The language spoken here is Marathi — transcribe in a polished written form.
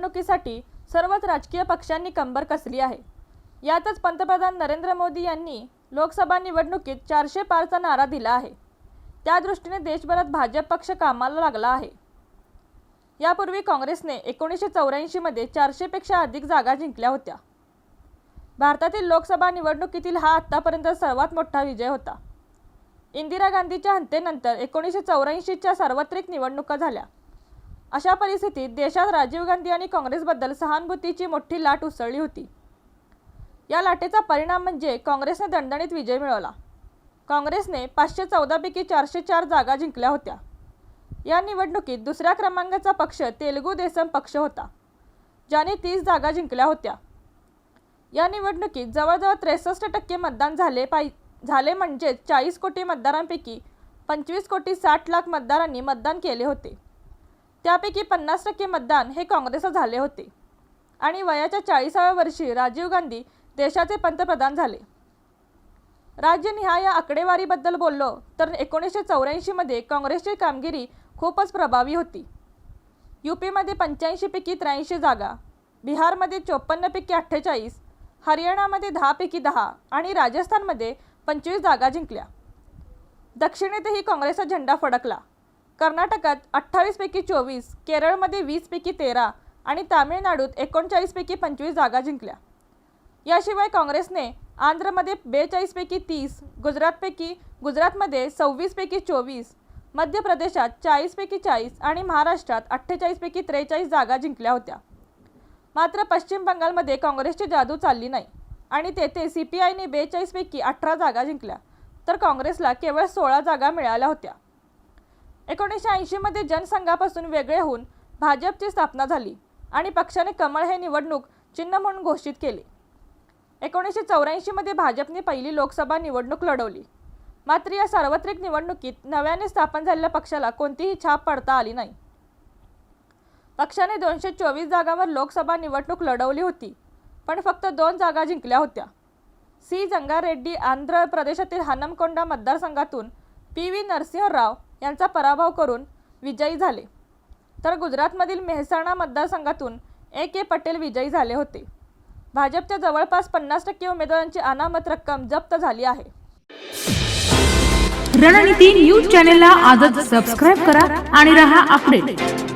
निवडणुकीसाठी सर्वच राजकीय पक्षांनी कंबर कसली आहे। यातच पंतप्रधान नरेंद्र मोदी यांनी लोकसभा निवडणुकीत 400 पारचा नारा दिला आहे। त्या दृष्टीने देशभरात भाजप पक्ष कामाला लागला आहे। यापूर्वी काँग्रेसने 1984 मध्ये 400 पेक्षा अधिक जागा जिंकल्या होत्या। भारतातील लोकसभा निवडणुकीतील हा आतापर्यंत सर्वात मोठा विजय होता। इंदिरा गांधीच्या हत्येनंतर 1984च्या सार्वत्रिक निवडणुका झाल्या। अशा परिस्थितीत देशात राजीव गांधी आणि काँग्रेसबद्दल सहानुभूतीची मोठी लाट उसळली होती। या लाटेचा परिणाम म्हणजे काँग्रेसने दणदणीत विजय मिळवला। काँग्रेसने 514 पैकी 404 जागा जिंकल्या होत्या। या निवडणुकीत दुसऱ्या क्रमांकाचा पक्ष तेलुगू देसम पक्ष होता, ज्याने 30 जागा जिंकल्या होत्या। या निवडणुकीत जवळजवळ 63% मतदान झाले म्हणजे 40 कोटी मतदारांपैकी 25 कोटी 60 लाख मतदारांनी मतदान केले होते। त्यापैकी 50% मतदान हे काँग्रेसला झाले होते आणि वयाच्या 40व्या वर्षी राजीव गांधी देशाचे पंतप्रधान झाले। राज्यनिहाय आकडेवारीबद्दल बोललो तर 1984 मध्ये काँग्रेसची कामगिरी खूपच प्रभावी होती। यूपीमध्ये 85 पैकी 83 जागा, बिहारमध्ये 54 पैकी 48, हरियाणामध्ये 10 पैकी 10 आणि राजस्थानमध्ये 25 जागा जिंकल्या। दक्षिणेतही काँग्रेसचा झेंडा फडकला। कर्नाटकात 28 पैकी 24, केरळमध्ये 20 पैकी 13 आणि तामिळनाडूत 39 पैकी 25 जागा जिंकल्या। याशिवाय काँग्रेसने आंध्रमध्ये 42 पैकी 30, गुजरातमध्ये 26 पैकी 24, मध्य प्रदेशात 40 पैकी 40 आणि महाराष्ट्रात 48 पैकी 43 जागा जिंकल्या होत्या। मात्र पश्चिम बंगालमध्ये काँग्रेसची जादू चालली नाही आणि तेथे CPIने 42 पैकी 18 जागा जिंकल्या, तर काँग्रेसला केवळ 16 जागा मिळाल्या होत्या। 1980 मध्ये जनसंघापासून वेगळे होऊन भाजपची स्थापना झाली आणि पक्षाने कमळ हे निवडणूक चिन्ह म्हणून घोषित केले। 1984 मध्ये भाजपने पहिली लोकसभा निवडणूक लढवली। मात्र या सार्वत्रिक निवडणुकीत नव्याने स्थापन झालेल्या पक्षाला कोणतीही छाप पडता आली नाही। पक्षाने 224 जागांवर लोकसभा निवडणूक लढवली होती, पण फक्त 2 जागा जिंकल्या होत्या। सी जंगारेड्डी आंध्र प्रदेशातील हनमकोंडा मतदारसंघातून PV नरसिंह राव यांचा पराभव करून विजयी झाले, तर गुजरातमधील मेहसाणा मतदारसंघातून AK पटेल विजयी झाले होते। भाजपच्या जवळपास 50% उमेदवारांची अनामत रक्कम जप्त झाली आहे। रणनीती न्यूज चॅनलला आजच सबस्क्राइब करा आणि रहा अपडेट।